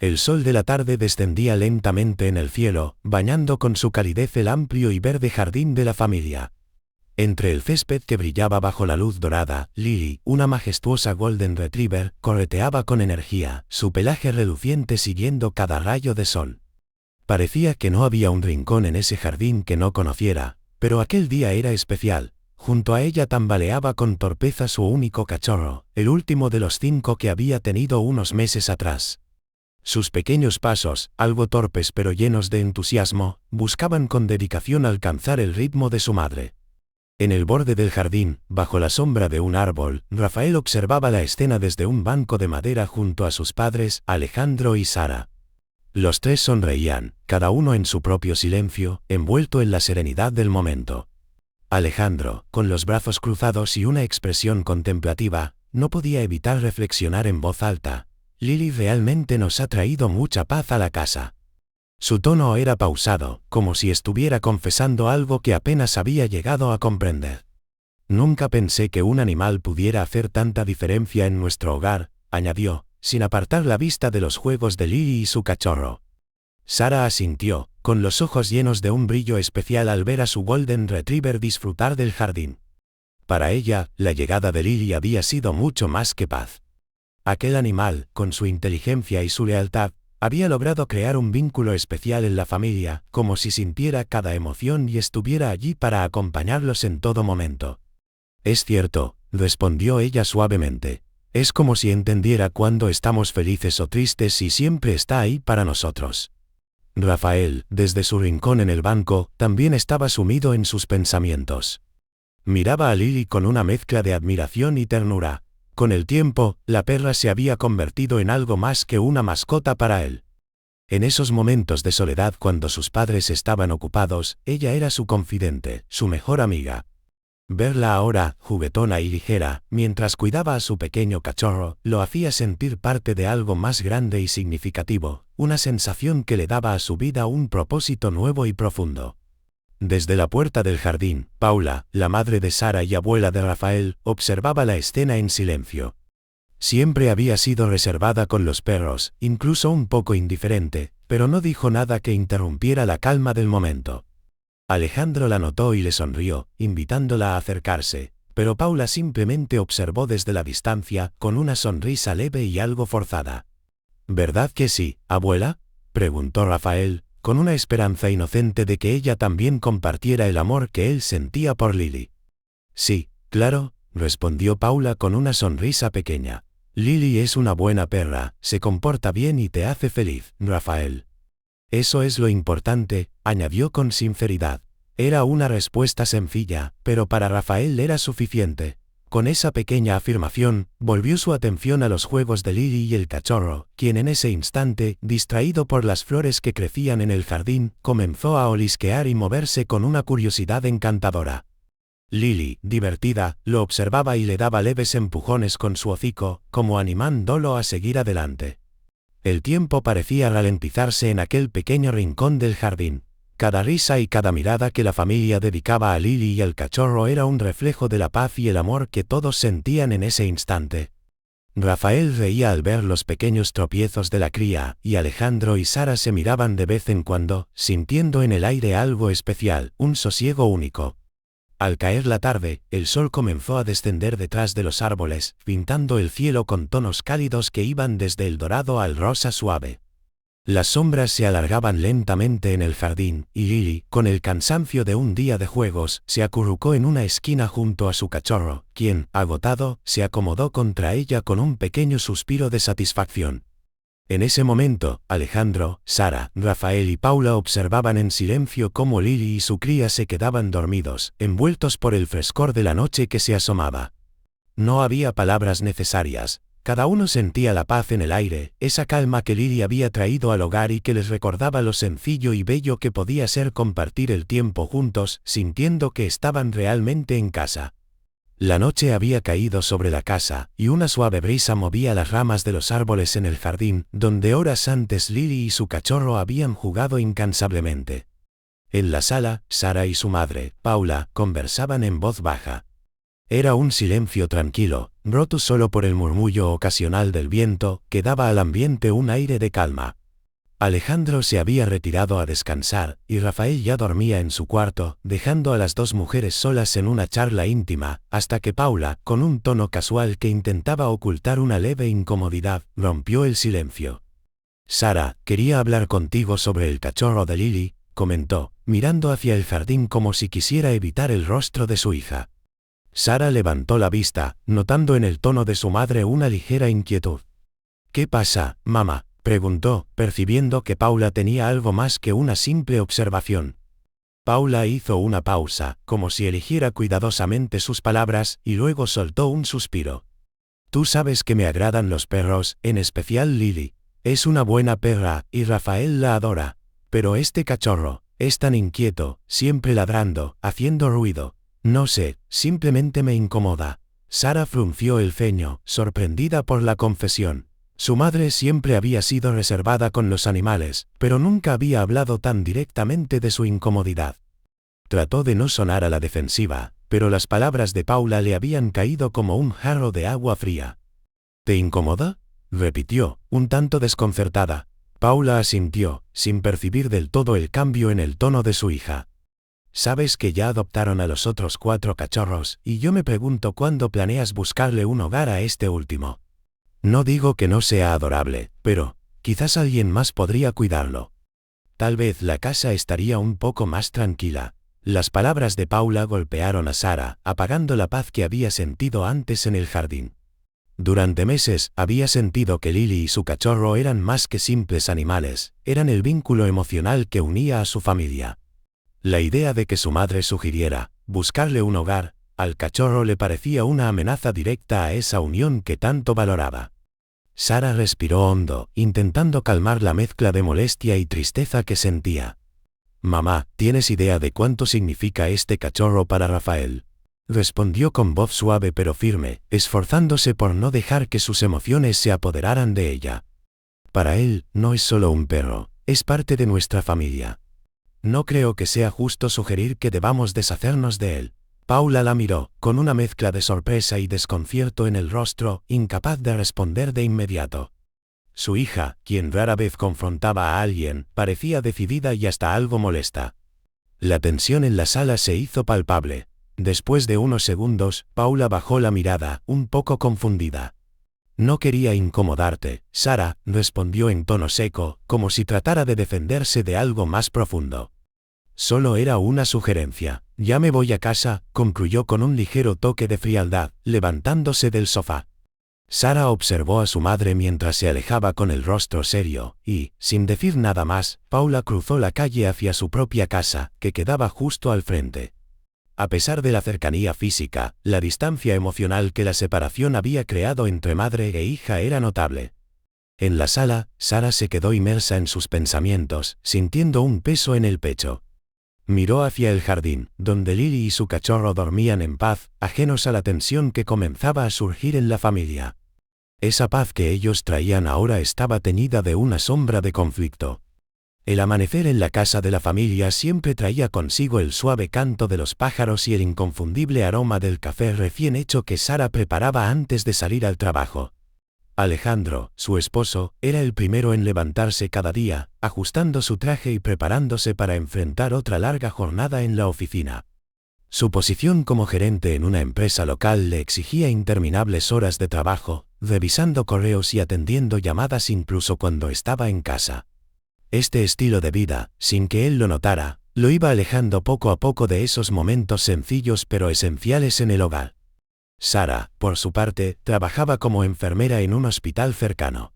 El sol de la tarde descendía lentamente en el cielo, bañando con su calidez el amplio y verde jardín de la familia. Entre el césped que brillaba bajo la luz dorada, Lily, una majestuosa Golden Retriever, correteaba con energía, su pelaje reluciente siguiendo cada rayo de sol. Parecía que no había un rincón en ese jardín que no conociera, pero aquel día era especial. Junto a ella tambaleaba con torpeza su único cachorro, el último de los 5 que había tenido unos meses atrás. Sus pequeños pasos, algo torpes pero llenos de entusiasmo, buscaban con dedicación alcanzar el ritmo de su madre. En el borde del jardín, bajo la sombra de un árbol, Rafael observaba la escena desde un banco de madera junto a sus padres, Alejandro y Sara. Los tres sonreían, cada uno en su propio silencio, envuelto en la serenidad del momento. Alejandro, con los brazos cruzados y una expresión contemplativa, no podía evitar reflexionar en voz alta: Lily realmente nos ha traído mucha paz a la casa. Su tono era pausado, como si estuviera confesando algo que apenas había llegado a comprender. Nunca pensé que un animal pudiera hacer tanta diferencia en nuestro hogar, añadió, sin apartar la vista de los juegos de Lily y su cachorro. Sara asintió, con los ojos llenos de un brillo especial al ver a su Golden Retriever disfrutar del jardín. Para ella, la llegada de Lily había sido mucho más que paz. Aquel animal, con su inteligencia y su lealtad, había logrado crear un vínculo especial en la familia, como si sintiera cada emoción y estuviera allí para acompañarlos en todo momento. Es cierto, respondió ella suavemente. Es como si entendiera cuando estamos felices o tristes y siempre está ahí para nosotros. Rafael, desde su rincón en el banco, también estaba sumido en sus pensamientos. Miraba a Lily con una mezcla de admiración y ternura. Con el tiempo, la perra se había convertido en algo más que una mascota para él. En esos momentos de soledad cuando sus padres estaban ocupados, ella era su confidente, su mejor amiga. Verla ahora, juguetona y ligera, mientras cuidaba a su pequeño cachorro, lo hacía sentir parte de algo más grande y significativo, una sensación que le daba a su vida un propósito nuevo y profundo. Desde la puerta del jardín, Paula, la madre de Sara y abuela de Rafael, observaba la escena en silencio. Siempre había sido reservada con los perros, incluso un poco indiferente, pero no dijo nada que interrumpiera la calma del momento. Alejandro la notó y le sonrió, invitándola a acercarse, pero Paula simplemente observó desde la distancia, con una sonrisa leve y algo forzada. ¿Verdad que sí, abuela?, preguntó Rafael, con una esperanza inocente de que ella también compartiera el amor que él sentía por Lily. Sí, claro, respondió Paula con una sonrisa pequeña. Lily es una buena perra, se comporta bien y te hace feliz, Rafael. Eso es lo importante, añadió con sinceridad. Era una respuesta sencilla, pero para Rafael era suficiente. Con esa pequeña afirmación, volvió su atención a los juegos de Lily y el cachorro, quien en ese instante, distraído por las flores que crecían en el jardín, comenzó a olisquear y moverse con una curiosidad encantadora. Lily, divertida, lo observaba y le daba leves empujones con su hocico, como animándolo a seguir adelante. El tiempo parecía ralentizarse en aquel pequeño rincón del jardín. Cada risa y cada mirada que la familia dedicaba a Lily y al cachorro era un reflejo de la paz y el amor que todos sentían en ese instante. Rafael reía al ver los pequeños tropiezos de la cría, y Alejandro y Sara se miraban de vez en cuando, sintiendo en el aire algo especial, un sosiego único. Al caer la tarde, el sol comenzó a descender detrás de los árboles, pintando el cielo con tonos cálidos que iban desde el dorado al rosa suave. Las sombras se alargaban lentamente en el jardín, y Lily, con el cansancio de un día de juegos, se acurrucó en una esquina junto a su cachorro, quien, agotado, se acomodó contra ella con un pequeño suspiro de satisfacción. En ese momento, Alejandro, Sara, Rafael y Paula observaban en silencio cómo Lily y su cría se quedaban dormidos, envueltos por el frescor de la noche que se asomaba. No había palabras necesarias. Cada uno sentía la paz en el aire, esa calma que Lily había traído al hogar y que les recordaba lo sencillo y bello que podía ser compartir el tiempo juntos, sintiendo que estaban realmente en casa. La noche había caído sobre la casa, y una suave brisa movía las ramas de los árboles en el jardín, donde horas antes Lily y su cachorro habían jugado incansablemente. En la sala, Sara y su madre, Paula, conversaban en voz baja. Era un silencio tranquilo, roto solo por el murmullo ocasional del viento, que daba al ambiente un aire de calma. Alejandro se había retirado a descansar, y Rafael ya dormía en su cuarto, dejando a las dos mujeres solas en una charla íntima, hasta que Paula, con un tono casual que intentaba ocultar una leve incomodidad, rompió el silencio. «Sara, quería hablar contigo sobre el cachorro de Lily», comentó, mirando hacia el jardín como si quisiera evitar el rostro de su hija. Sara levantó la vista, notando en el tono de su madre una ligera inquietud. «¿Qué pasa, mamá?», preguntó, percibiendo que Paula tenía algo más que una simple observación. Paula hizo una pausa, como si eligiera cuidadosamente sus palabras, y luego soltó un suspiro. «Tú sabes que me agradan los perros, en especial Lily. Es una buena perra, y Rafael la adora. Pero este cachorro, es tan inquieto, siempre ladrando, haciendo ruido. No sé, simplemente me incomoda». Sara frunció el ceño, sorprendida por la confesión. Su madre siempre había sido reservada con los animales, pero nunca había hablado tan directamente de su incomodidad. Trató de no sonar a la defensiva, pero las palabras de Paula le habían caído como un jarro de agua fría. «¿Te incomoda?», repitió, un tanto desconcertada. Paula asintió, sin percibir del todo el cambio en el tono de su hija. «Sabes que ya adoptaron a los otros 4 cachorros, y yo me pregunto cuándo planeas buscarle un hogar a este último. No digo que no sea adorable, pero quizás alguien más podría cuidarlo. Tal vez la casa estaría un poco más tranquila». Las palabras de Paula golpearon a Sara, apagando la paz que había sentido antes en el jardín. Durante meses había sentido que Lily y su cachorro eran más que simples animales, eran el vínculo emocional que unía a su familia. La idea de que su madre sugiriera buscarle un hogar al cachorro le parecía una amenaza directa a esa unión que tanto valoraba. Sara respiró hondo, intentando calmar la mezcla de molestia y tristeza que sentía. «Mamá, ¿tienes idea de cuánto significa este cachorro para Rafael?», respondió con voz suave pero firme, esforzándose por no dejar que sus emociones se apoderaran de ella. «Para él, no es solo un perro, es parte de nuestra familia. No creo que sea justo sugerir que debamos deshacernos de él». Paula la miró, con una mezcla de sorpresa y desconcierto en el rostro, incapaz de responder de inmediato. Su hija, quien rara vez confrontaba a alguien, parecía decidida y hasta algo molesta. La tensión en la sala se hizo palpable. Después de unos segundos, Paula bajó la mirada, un poco confundida. «No quería incomodarte, Sara», respondió en tono seco, como si tratara de defenderse de algo más profundo. «Solo era una sugerencia. Ya me voy a casa», concluyó con un ligero toque de frialdad, levantándose del sofá. Sara observó a su madre mientras se alejaba con el rostro serio, y, sin decir nada más, Paula cruzó la calle hacia su propia casa, que quedaba justo al frente. A pesar de la cercanía física, la distancia emocional que la separación había creado entre madre e hija era notable. En la sala, Sara se quedó inmersa en sus pensamientos, sintiendo un peso en el pecho. Miró hacia el jardín, donde Lily y su cachorro dormían en paz, ajenos a la tensión que comenzaba a surgir en la familia. Esa paz que ellos traían ahora estaba teñida de una sombra de conflicto. El amanecer en la casa de la familia siempre traía consigo el suave canto de los pájaros y el inconfundible aroma del café recién hecho que Sara preparaba antes de salir al trabajo. Alejandro, su esposo, era el primero en levantarse cada día, ajustando su traje y preparándose para enfrentar otra larga jornada en la oficina. Su posición como gerente en una empresa local le exigía interminables horas de trabajo, revisando correos y atendiendo llamadas incluso cuando estaba en casa. Este estilo de vida, sin que él lo notara, lo iba alejando poco a poco de esos momentos sencillos pero esenciales en el hogar. Sara, por su parte, trabajaba como enfermera en un hospital cercano.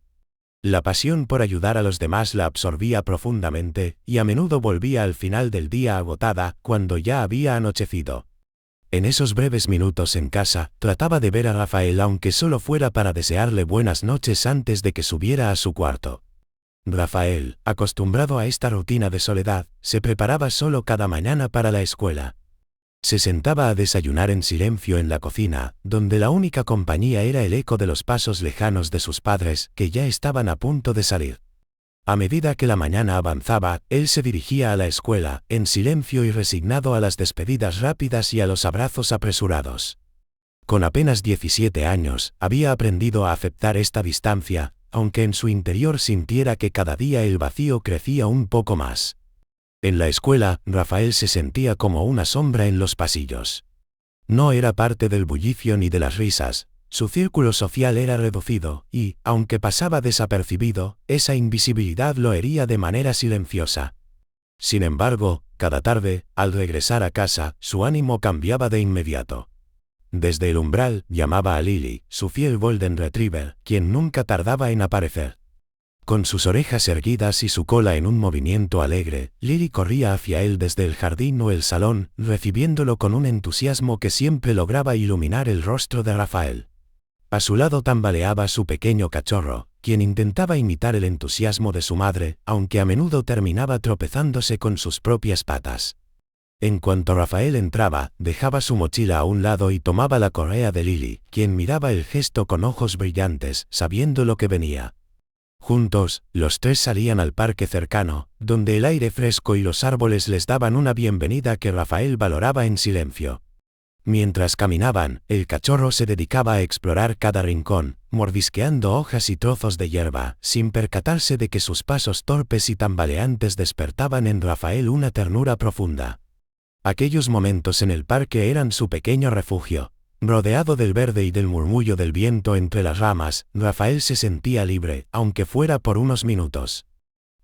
La pasión por ayudar a los demás la absorbía profundamente, y a menudo volvía al final del día agotada, cuando ya había anochecido. En esos breves minutos en casa, trataba de ver a Rafael aunque solo fuera para desearle buenas noches antes de que subiera a su cuarto. Rafael, acostumbrado a esta rutina de soledad, se preparaba solo cada mañana para la escuela. Se sentaba a desayunar en silencio en la cocina, donde la única compañía era el eco de los pasos lejanos de sus padres, que ya estaban a punto de salir. A medida que la mañana avanzaba, él se dirigía a la escuela, en silencio y resignado a las despedidas rápidas y a los abrazos apresurados. Con apenas 17 años, había aprendido a aceptar esta distancia, aunque en su interior sintiera que cada día el vacío crecía un poco más. En la escuela, Rafael se sentía como una sombra en los pasillos. No era parte del bullicio ni de las risas, su círculo social era reducido, y, aunque pasaba desapercibido, esa invisibilidad lo hería de manera silenciosa. Sin embargo, cada tarde, al regresar a casa, su ánimo cambiaba de inmediato. Desde el umbral, llamaba a Lily, su fiel Golden Retriever, quien nunca tardaba en aparecer. Con sus orejas erguidas y su cola en un movimiento alegre, Lily corría hacia él desde el jardín o el salón, recibiéndolo con un entusiasmo que siempre lograba iluminar el rostro de Rafael. A su lado tambaleaba su pequeño cachorro, quien intentaba imitar el entusiasmo de su madre, aunque a menudo terminaba tropezándose con sus propias patas. En cuanto Rafael entraba, dejaba su mochila a un lado y tomaba la correa de Lily, quien miraba el gesto con ojos brillantes, sabiendo lo que venía. Juntos, los tres salían al parque cercano, donde el aire fresco y los árboles les daban una bienvenida que Rafael valoraba en silencio. Mientras caminaban, el cachorro se dedicaba a explorar cada rincón, mordisqueando hojas y trozos de hierba, sin percatarse de que sus pasos torpes y tambaleantes despertaban en Rafael una ternura profunda. Aquellos momentos en el parque eran su pequeño refugio. Rodeado del verde y del murmullo del viento entre las ramas, Rafael se sentía libre, aunque fuera por unos minutos.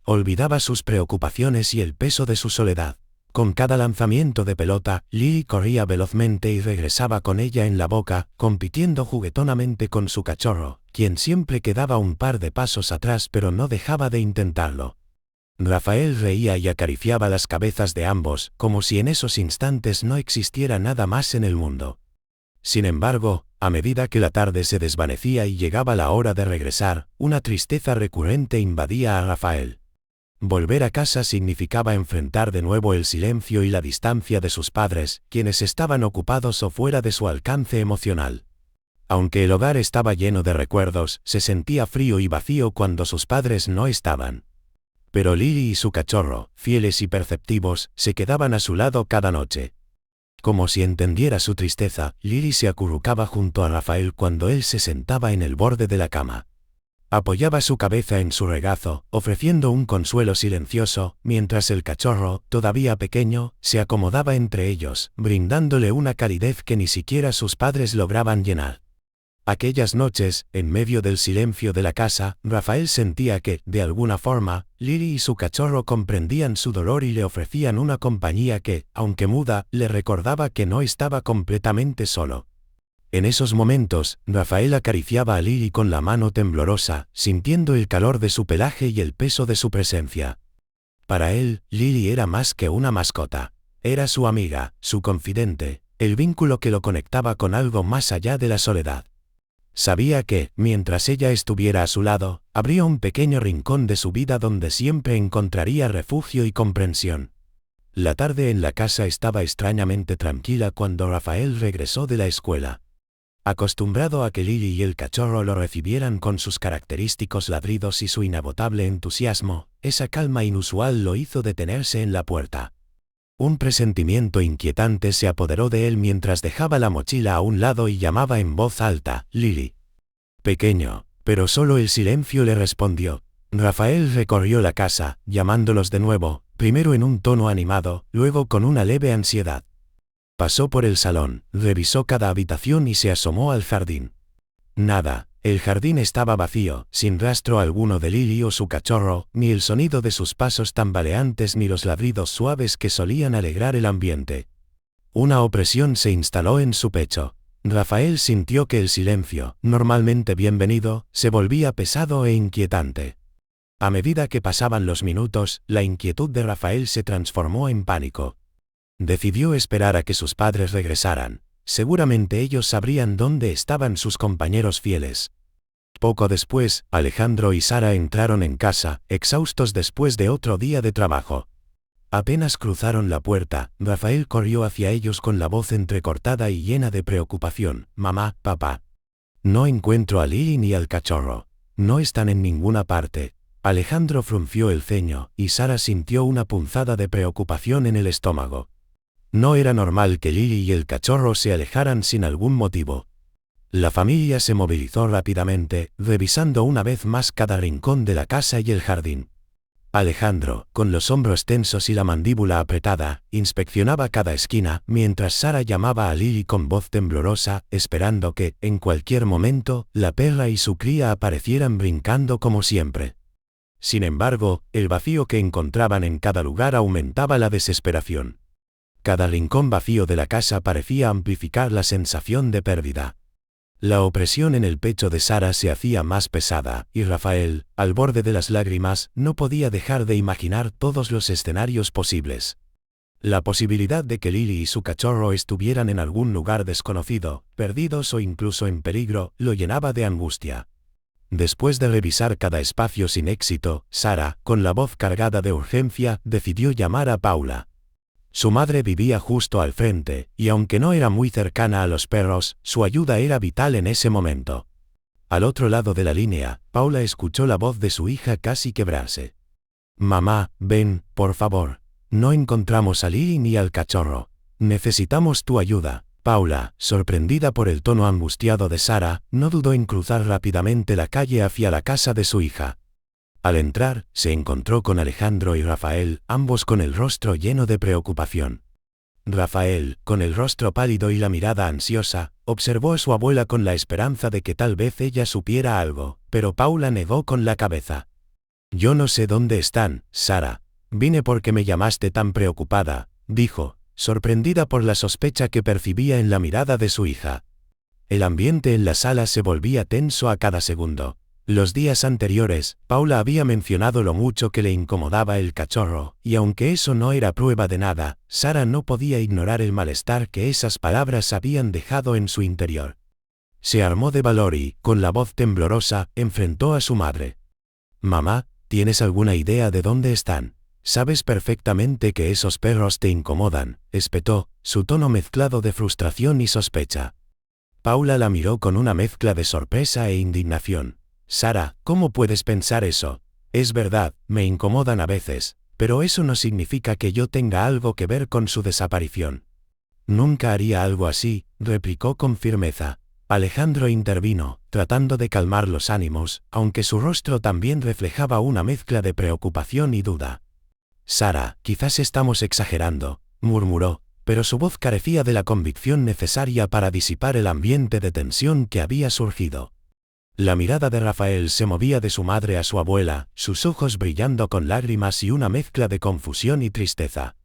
Olvidaba sus preocupaciones y el peso de su soledad. Con cada lanzamiento de pelota, Lily corría velozmente y regresaba con ella en la boca, compitiendo juguetonamente con su cachorro, quien siempre quedaba un par de pasos atrás pero no dejaba de intentarlo. Rafael reía y acariciaba las cabezas de ambos, como si en esos instantes no existiera nada más en el mundo. Sin embargo, a medida que la tarde se desvanecía y llegaba la hora de regresar, una tristeza recurrente invadía a Rafael. Volver a casa significaba enfrentar de nuevo el silencio y la distancia de sus padres, quienes estaban ocupados o fuera de su alcance emocional. Aunque el hogar estaba lleno de recuerdos, se sentía frío y vacío cuando sus padres no estaban. Pero Lily y su cachorro, fieles y perceptivos, se quedaban a su lado cada noche. Como si entendiera su tristeza, Lily se acurrucaba junto a Rafael cuando él se sentaba en el borde de la cama. Apoyaba su cabeza en su regazo, ofreciendo un consuelo silencioso, mientras el cachorro, todavía pequeño, se acomodaba entre ellos, brindándole una calidez que ni siquiera sus padres lograban llenar. Aquellas noches, en medio del silencio de la casa, Rafael sentía que, de alguna forma, Lily y su cachorro comprendían su dolor y le ofrecían una compañía que, aunque muda, le recordaba que no estaba completamente solo. En esos momentos, Rafael acariciaba a Lily con la mano temblorosa, sintiendo el calor de su pelaje y el peso de su presencia. Para él, Lily era más que una mascota. Era su amiga, su confidente, el vínculo que lo conectaba con algo más allá de la soledad. Sabía que, mientras ella estuviera a su lado, habría un pequeño rincón de su vida donde siempre encontraría refugio y comprensión. La tarde en la casa estaba extrañamente tranquila cuando Rafael regresó de la escuela. Acostumbrado a que Lily y el cachorro lo recibieran con sus característicos ladridos y su inagotable entusiasmo, esa calma inusual lo hizo detenerse en la puerta. Un presentimiento inquietante se apoderó de él mientras dejaba la mochila a un lado y llamaba en voz alta, «Lily». Pequeño, pero solo el silencio le respondió. Rafael recorrió la casa, llamándolos de nuevo, primero en un tono animado, luego con una leve ansiedad. Pasó por el salón, revisó cada habitación y se asomó al jardín. Nada, el jardín estaba vacío, sin rastro alguno de Lily o su cachorro, ni el sonido de sus pasos tambaleantes ni los ladridos suaves que solían alegrar el ambiente. Una opresión se instaló en su pecho. Rafael sintió que el silencio, normalmente bienvenido, se volvía pesado e inquietante. A medida que pasaban los minutos, la inquietud de Rafael se transformó en pánico. Decidió esperar a que sus padres regresaran. Seguramente ellos sabrían dónde estaban sus compañeros fieles. Poco después, Alejandro y Sara entraron en casa, exhaustos después de otro día de trabajo. Apenas cruzaron la puerta, Rafael corrió hacia ellos con la voz entrecortada y llena de preocupación. «Mamá, papá. No encuentro a Lily ni al cachorro. No están en ninguna parte». Alejandro frunció el ceño, y Sara sintió una punzada de preocupación en el estómago. No era normal que Lily y el cachorro se alejaran sin algún motivo. La familia se movilizó rápidamente, revisando una vez más cada rincón de la casa y el jardín. Alejandro, con los hombros tensos y la mandíbula apretada, inspeccionaba cada esquina, mientras Sara llamaba a Lily con voz temblorosa, esperando que, en cualquier momento, la perra y su cría aparecieran brincando como siempre. Sin embargo, el vacío que encontraban en cada lugar aumentaba la desesperación. Cada rincón vacío de la casa parecía amplificar la sensación de pérdida. La opresión en el pecho de Sara se hacía más pesada, y Rafael, al borde de las lágrimas, no podía dejar de imaginar todos los escenarios posibles. La posibilidad de que Lily y su cachorro estuvieran en algún lugar desconocido, perdidos o incluso en peligro, lo llenaba de angustia. Después de revisar cada espacio sin éxito, Sara, con la voz cargada de urgencia, decidió llamar a Paula. Su madre vivía justo al frente, y aunque no era muy cercana a los perros, su ayuda era vital en ese momento. Al otro lado de la línea, Paula escuchó la voz de su hija casi quebrarse. «Mamá, ven, por favor. No encontramos a Lily ni al cachorro. Necesitamos tu ayuda». Paula, sorprendida por el tono angustiado de Sara, no dudó en cruzar rápidamente la calle hacia la casa de su hija. Al entrar, se encontró con Alejandro y Rafael, ambos con el rostro lleno de preocupación. Rafael, con el rostro pálido y la mirada ansiosa, observó a su abuela con la esperanza de que tal vez ella supiera algo, pero Paula negó con la cabeza. «Yo no sé dónde están, Sara. Vine porque me llamaste tan preocupada», dijo, sorprendida por la sospecha que percibía en la mirada de su hija. El ambiente en la sala se volvía tenso a cada segundo. Los días anteriores, Paula había mencionado lo mucho que le incomodaba el cachorro, y aunque eso no era prueba de nada, Sara no podía ignorar el malestar que esas palabras habían dejado en su interior. Se armó de valor y, con la voz temblorosa, enfrentó a su madre. «Mamá, ¿tienes alguna idea de dónde están? Sabes perfectamente que esos perros te incomodan», espetó, su tono mezclado de frustración y sospecha. Paula la miró con una mezcla de sorpresa e indignación. «Sara, ¿cómo puedes pensar eso? Es verdad, me incomodan a veces, pero eso no significa que yo tenga algo que ver con su desaparición». «Nunca haría algo así», replicó con firmeza. Alejandro intervino, tratando de calmar los ánimos, aunque su rostro también reflejaba una mezcla de preocupación y duda. «Sara, quizás estamos exagerando», murmuró, pero su voz carecía de la convicción necesaria para disipar el ambiente de tensión que había surgido. La mirada de Rafael se movía de su madre a su abuela, sus ojos brillando con lágrimas y una mezcla de confusión y tristeza.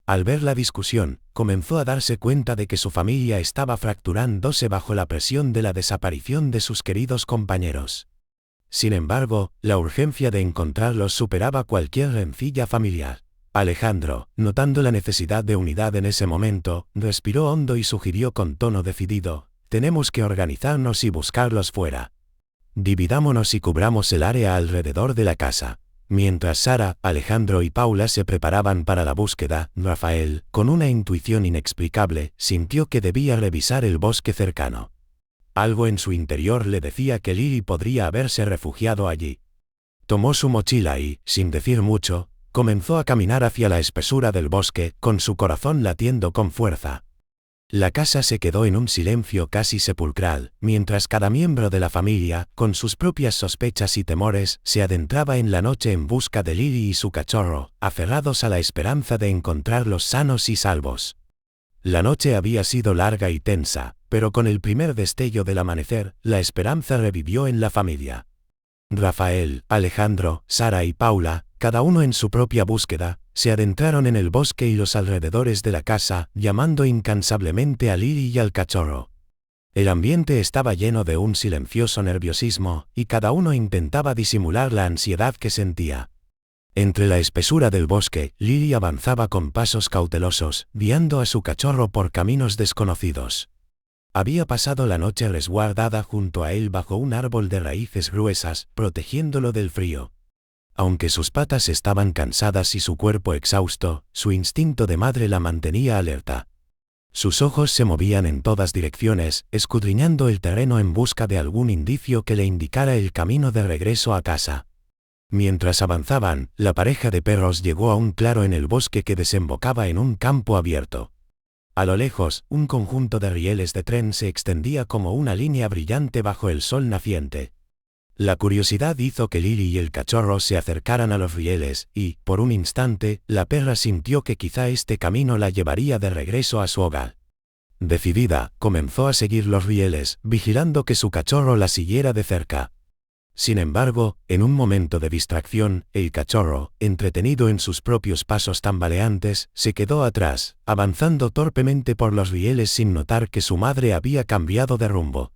Al ver la discusión, comenzó a darse cuenta de que su familia estaba fracturándose bajo la presión de la desaparición de sus queridos compañeros. Sin embargo, la urgencia de encontrarlos superaba cualquier rencilla familiar. Alejandro, notando la necesidad de unidad en ese momento, respiró hondo y sugirió con tono decidido: «Tenemos que organizarnos y buscarlos fuera. Dividámonos y cubramos el área alrededor de la casa». Mientras Sara, Alejandro y Paula se preparaban para la búsqueda, Rafael, con una intuición inexplicable, sintió que debía revisar el bosque cercano. Algo en su interior le decía que Lily podría haberse refugiado allí. Tomó su mochila y, sin decir mucho, comenzó a caminar hacia la espesura del bosque, con su corazón latiendo con fuerza. La casa se quedó en un silencio casi sepulcral, mientras cada miembro de la familia, con sus propias sospechas y temores, se adentraba en la noche en busca de Lily y su cachorro, aferrados a la esperanza de encontrarlos sanos y salvos. La noche había sido larga y tensa, pero con el primer destello del amanecer, la esperanza revivió en la familia. Rafael, Alejandro, Sara y Paula, cada uno en su propia búsqueda, se adentraron en el bosque y los alrededores de la casa, llamando incansablemente a Lily y al cachorro. El ambiente estaba lleno de un silencioso nerviosismo, y cada uno intentaba disimular la ansiedad que sentía. Entre la espesura del bosque, Lily avanzaba con pasos cautelosos, guiando a su cachorro por caminos desconocidos. Había pasado la noche resguardada junto a él bajo un árbol de raíces gruesas, protegiéndolo del frío. Aunque sus patas estaban cansadas y su cuerpo exhausto, su instinto de madre la mantenía alerta. Sus ojos se movían en todas direcciones, escudriñando el terreno en busca de algún indicio que le indicara el camino de regreso a casa. Mientras avanzaban, la pareja de perros llegó a un claro en el bosque que desembocaba en un campo abierto. A lo lejos, un conjunto de rieles de tren se extendía como una línea brillante bajo el sol naciente. La curiosidad hizo que Lily y el cachorro se acercaran a los rieles, y, por un instante, la perra sintió que quizá este camino la llevaría de regreso a su hogar. Decidida, comenzó a seguir los rieles, vigilando que su cachorro la siguiera de cerca. Sin embargo, en un momento de distracción, el cachorro, entretenido en sus propios pasos tambaleantes, se quedó atrás, avanzando torpemente por los rieles sin notar que su madre había cambiado de rumbo.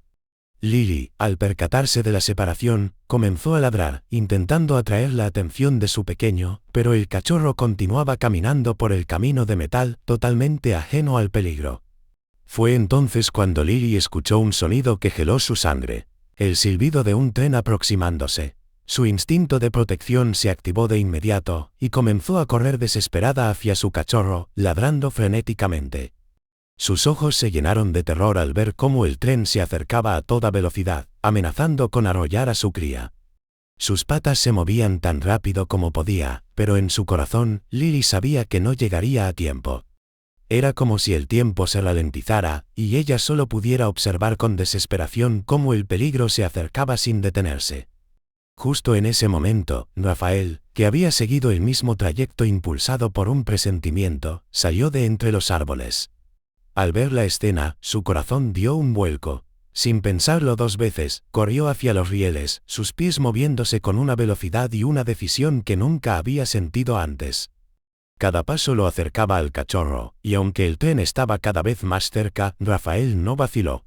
Lily, al percatarse de la separación, comenzó a ladrar, intentando atraer la atención de su pequeño, pero el cachorro continuaba caminando por el camino de metal, totalmente ajeno al peligro. Fue entonces cuando Lily escuchó un sonido que heló su sangre. El silbido de un tren aproximándose. Su instinto de protección se activó de inmediato, y comenzó a correr desesperada hacia su cachorro, ladrando frenéticamente. Sus ojos se llenaron de terror al ver cómo el tren se acercaba a toda velocidad, amenazando con arrollar a su cría. Sus patas se movían tan rápido como podía, pero en su corazón, Lily sabía que no llegaría a tiempo. Era como si el tiempo se ralentizara, y ella solo pudiera observar con desesperación cómo el peligro se acercaba sin detenerse. Justo en ese momento, Rafael, que había seguido el mismo trayecto impulsado por un presentimiento, salió de entre los árboles. Al ver la escena, su corazón dio un vuelco. Sin pensarlo dos veces, corrió hacia los rieles, sus pies moviéndose con una velocidad y una decisión que nunca había sentido antes. Cada paso lo acercaba al cachorro, y aunque el tren estaba cada vez más cerca, Rafael no vaciló.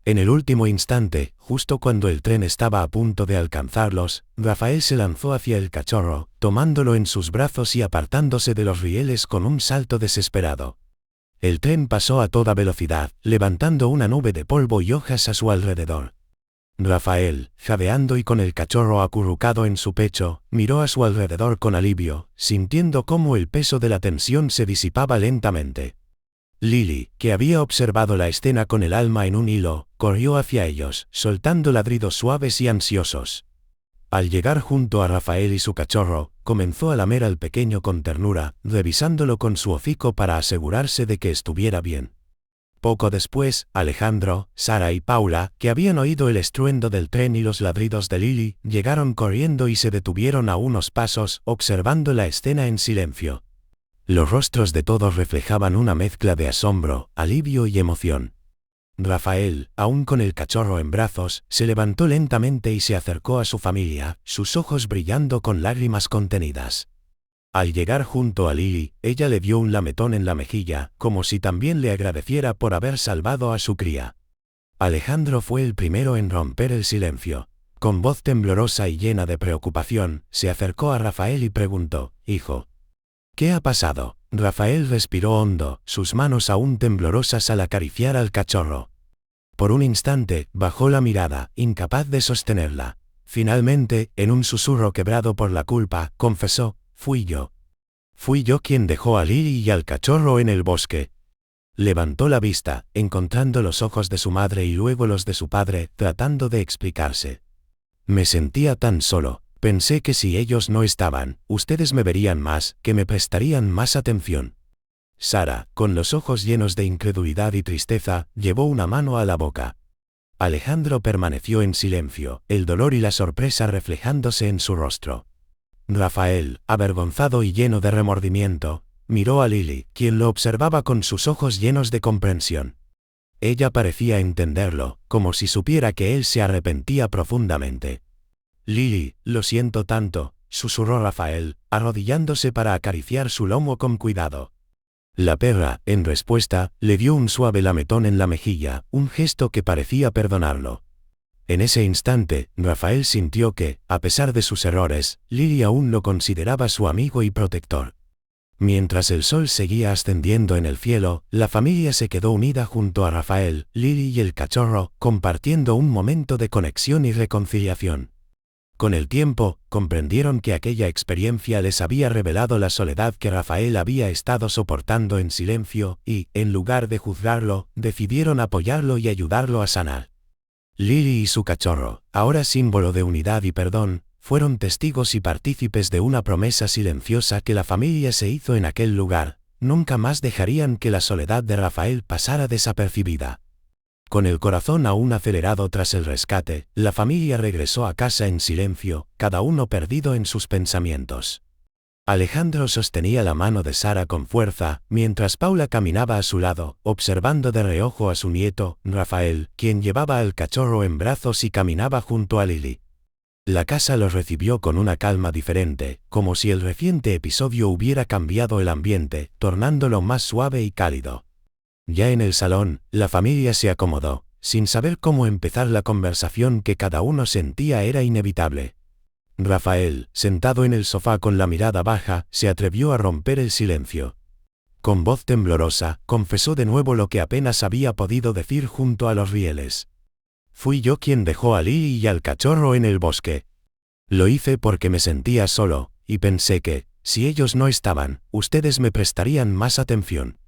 En el último instante, justo cuando el tren estaba a punto de alcanzarlos, Rafael se lanzó hacia el cachorro, tomándolo en sus brazos y apartándose de los rieles con un salto desesperado. El tren pasó a toda velocidad, levantando una nube de polvo y hojas a su alrededor. Rafael, jadeando y con el cachorro acurrucado en su pecho, miró a su alrededor con alivio, sintiendo cómo el peso de la tensión se disipaba lentamente. Lily, que había observado la escena con el alma en un hilo, corrió hacia ellos, soltando ladridos suaves y ansiosos. Al llegar junto a Rafael y su cachorro, comenzó a lamer al pequeño con ternura, revisándolo con su hocico para asegurarse de que estuviera bien. Poco después, Alejandro, Sara y Paula, que habían oído el estruendo del tren y los ladridos de Lily, llegaron corriendo y se detuvieron a unos pasos, observando la escena en silencio. Los rostros de todos reflejaban una mezcla de asombro, alivio y emoción. Rafael, aún con el cachorro en brazos, se levantó lentamente y se acercó a su familia, sus ojos brillando con lágrimas contenidas. Al llegar junto a Lily, ella le dio un lametón en la mejilla, como si también le agradeciera por haber salvado a su cría. Alejandro fue el primero en romper el silencio. Con voz temblorosa y llena de preocupación, se acercó a Rafael y preguntó: «Hijo, ¿qué ha pasado?». Rafael respiró hondo, sus manos aún temblorosas al acariciar al cachorro. Por un instante, bajó la mirada, incapaz de sostenerla. Finalmente, en un susurro quebrado por la culpa, confesó: «Fui yo. Fui yo quien dejó a Lily y al cachorro en el bosque». Levantó la vista, encontrando los ojos de su madre y luego los de su padre, tratando de explicarse. «Me sentía tan solo. Pensé que si ellos no estaban, ustedes me verían más, que me prestarían más atención». Sara, con los ojos llenos de incredulidad y tristeza, llevó una mano a la boca. Alejandro permaneció en silencio, el dolor y la sorpresa reflejándose en su rostro. Rafael, avergonzado y lleno de remordimiento, miró a Lily, quien lo observaba con sus ojos llenos de comprensión. Ella parecía entenderlo, como si supiera que él se arrepentía profundamente. «Lily, lo siento tanto», susurró Rafael, arrodillándose para acariciar su lomo con cuidado. La perra, en respuesta, le dio un suave lametón en la mejilla, un gesto que parecía perdonarlo. En ese instante, Rafael sintió que, a pesar de sus errores, Lily aún lo consideraba su amigo y protector. Mientras el sol seguía ascendiendo en el cielo, la familia se quedó unida junto a Rafael, Lily y el cachorro, compartiendo un momento de conexión y reconciliación. Con el tiempo, comprendieron que aquella experiencia les había revelado la soledad que Rafael había estado soportando en silencio y, en lugar de juzgarlo, decidieron apoyarlo y ayudarlo a sanar. Lily y su cachorro, ahora símbolo de unidad y perdón, fueron testigos y partícipes de una promesa silenciosa que la familia se hizo en aquel lugar, nunca más dejarían que la soledad de Rafael pasara desapercibida. Con el corazón aún acelerado tras el rescate, la familia regresó a casa en silencio, cada uno perdido en sus pensamientos. Alejandro sostenía la mano de Sara con fuerza, mientras Paula caminaba a su lado, observando de reojo a su nieto, Rafael, quien llevaba al cachorro en brazos y caminaba junto a Lily. La casa los recibió con una calma diferente, como si el reciente episodio hubiera cambiado el ambiente, tornándolo más suave y cálido. Ya en el salón, la familia se acomodó, sin saber cómo empezar la conversación que cada uno sentía era inevitable. Rafael, sentado en el sofá con la mirada baja, se atrevió a romper el silencio. Con voz temblorosa, confesó de nuevo lo que apenas había podido decir junto a los rieles. Fui yo quien dejó a Lily y al cachorro en el bosque. Lo hice porque me sentía solo, y pensé que, si ellos no estaban, ustedes me prestarían más atención.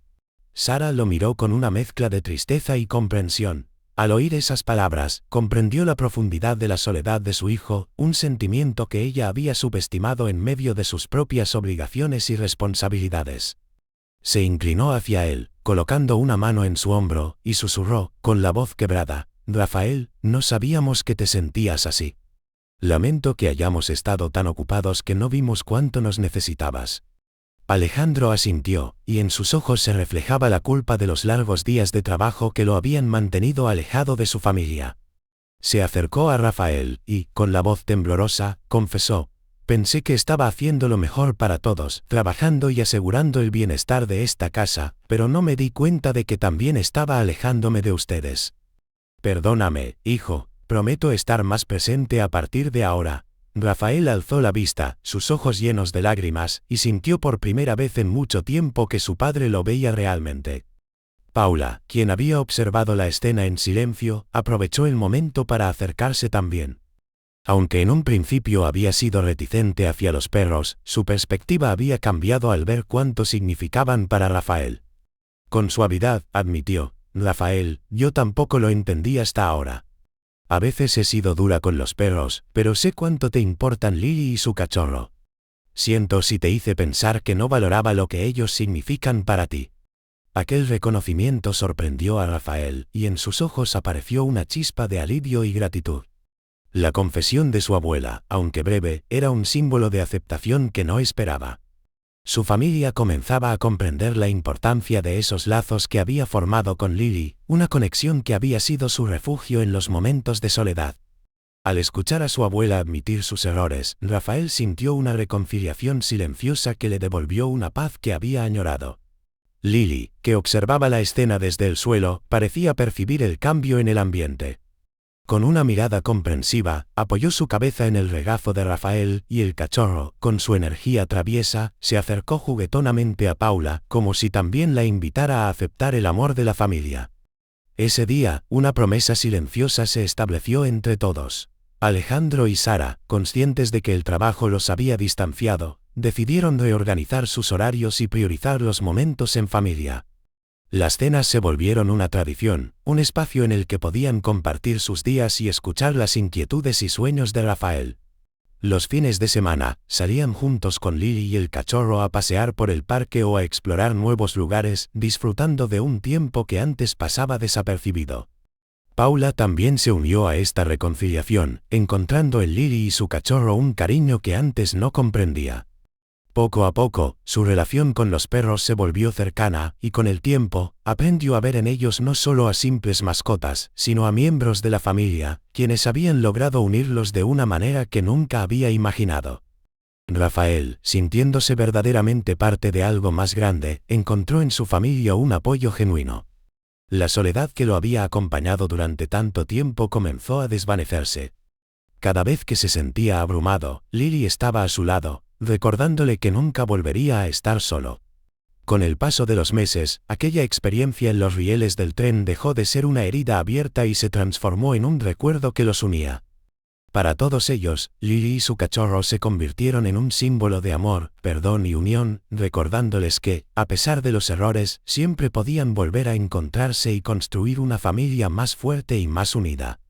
Sara lo miró con una mezcla de tristeza y comprensión. Al oír esas palabras, comprendió la profundidad de la soledad de su hijo, un sentimiento que ella había subestimado en medio de sus propias obligaciones y responsabilidades. Se inclinó hacia él, colocando una mano en su hombro, y susurró, con la voz quebrada, «Rafael, no sabíamos que te sentías así. Lamento que hayamos estado tan ocupados que no vimos cuánto nos necesitabas». Alejandro asintió, y en sus ojos se reflejaba la culpa de los largos días de trabajo que lo habían mantenido alejado de su familia. Se acercó a Rafael y, con la voz temblorosa, confesó, «Pensé que estaba haciendo lo mejor para todos, trabajando y asegurando el bienestar de esta casa, pero no me di cuenta de que también estaba alejándome de ustedes. Perdóname, hijo, prometo estar más presente a partir de ahora». Rafael alzó la vista, sus ojos llenos de lágrimas, y sintió por primera vez en mucho tiempo que su padre lo veía realmente. Paula, quien había observado la escena en silencio, aprovechó el momento para acercarse también. Aunque en un principio había sido reticente hacia los perros, su perspectiva había cambiado al ver cuánto significaban para Rafael. Con suavidad, admitió, «Rafael, yo tampoco lo entendí hasta ahora. A veces he sido dura con los perros, pero sé cuánto te importan Lily y su cachorro. Siento si te hice pensar que no valoraba lo que ellos significan para ti». Aquel reconocimiento sorprendió a Rafael, y en sus ojos apareció una chispa de alivio y gratitud. La confesión de su abuela, aunque breve, era un símbolo de aceptación que no esperaba. Su familia comenzaba a comprender la importancia de esos lazos que había formado con Lily, una conexión que había sido su refugio en los momentos de soledad. Al escuchar a su abuela admitir sus errores, Rafael sintió una reconciliación silenciosa que le devolvió una paz que había añorado. Lily, que observaba la escena desde el suelo, parecía percibir el cambio en el ambiente. Con una mirada comprensiva, apoyó su cabeza en el regazo de Rafael, y el cachorro, con su energía traviesa, se acercó juguetonamente a Paula, como si también la invitara a aceptar el amor de la familia. Ese día, una promesa silenciosa se estableció entre todos. Alejandro y Sara, conscientes de que el trabajo los había distanciado, decidieron reorganizar sus horarios y priorizar los momentos en familia. Las cenas se volvieron una tradición, un espacio en el que podían compartir sus días y escuchar las inquietudes y sueños de Rafael. Los fines de semana, salían juntos con Lily y el cachorro a pasear por el parque o a explorar nuevos lugares, disfrutando de un tiempo que antes pasaba desapercibido. Paula también se unió a esta reconciliación, encontrando en Lily y su cachorro un cariño que antes no comprendía. Poco a poco, su relación con los perros se volvió cercana, y con el tiempo, aprendió a ver en ellos no solo a simples mascotas, sino a miembros de la familia, quienes habían logrado unirlos de una manera que nunca había imaginado. Rafael, sintiéndose verdaderamente parte de algo más grande, encontró en su familia un apoyo genuino. La soledad que lo había acompañado durante tanto tiempo comenzó a desvanecerse. Cada vez que se sentía abrumado, Lily estaba a su lado, recordándole que nunca volvería a estar solo. Con el paso de los meses, aquella experiencia en los rieles del tren dejó de ser una herida abierta y se transformó en un recuerdo que los unía. Para todos ellos, Lily y su cachorro se convirtieron en un símbolo de amor, perdón y unión, recordándoles que, a pesar de los errores, siempre podían volver a encontrarse y construir una familia más fuerte y más unida.